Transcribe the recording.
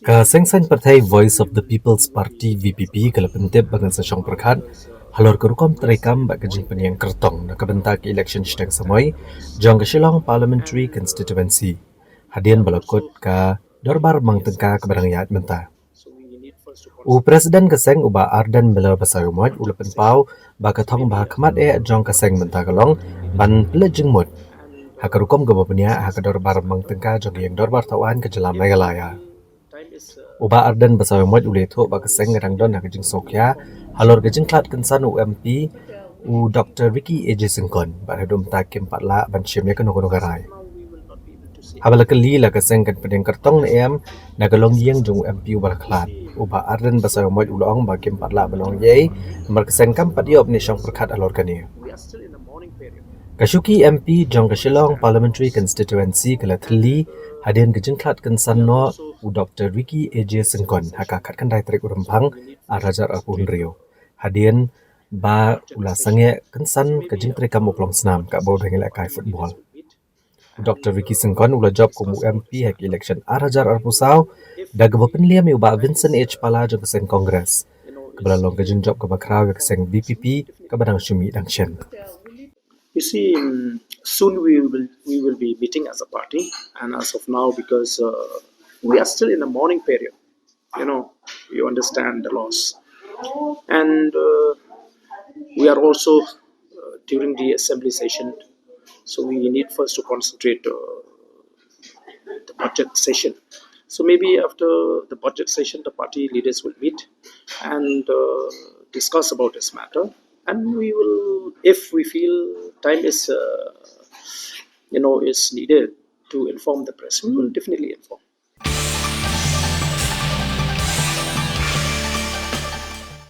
Sengsan Partai Voice of the People's Party VPP kalau pentip bagan sa Shong Pyrkhat halor kerukom terekam bak kejing peniang Kyrtong na kebentak election sedang samoi jong ke Shillong Parliamentary Constituency. Hadien balakut ka dorbar mang tengka kebarang yat mentah. Presiden keseng uba ardan bela basar umot ulapan pau bakathong bah khamat jong keseng mentah kalong ban pelajeng mut. Hakarukom gabapnya hakadorbar mang tengka jong yang dorbar tawan ke jelam megalaya. Uba ardan basar umot uleto bak keseng rangdon hakajing sokya halor kejing klat kensan UMP Dr. Vicky AJ Singkon bak hadum takim patla ban shimnya kenokono garai. Habala kali la keseng kan pedeng Kyrtong na nagalong yang jong UMP ubal klat. Uba ardan basar umot ulong bakim patla balong yei mar keseng kam patiop ni Shong Pyrkhat halor kani. Kashuki MP jong ke Shillong Parliamentary Constituency kala thli hadien kejing klat kensan no Dr. Vicky AJ Singkon hakakat kan dai trek urempang arajar apun rio. Hadien ba ula sange kensan kejing trek kam uklong senam ka baw dengel kai football. Dr. Vicky Singkon ula job kum UMP hak election arajar arpusau dagabo penliam uba Vincent H Pala jong keseng Kongres. Kebala long kejing job ke bakraw keseng VPP kabadang Shumi Dangshen. You see, soon we will be meeting as a party, and as of now, because we are still in the mourning period, you understand the loss, and we are also during the assembly session, so we need first to concentrate the budget session. So maybe after the budget session, the party leaders will meet and discuss about this matter, and we will, if we feel time is is needed to inform the press, we will definitely inform.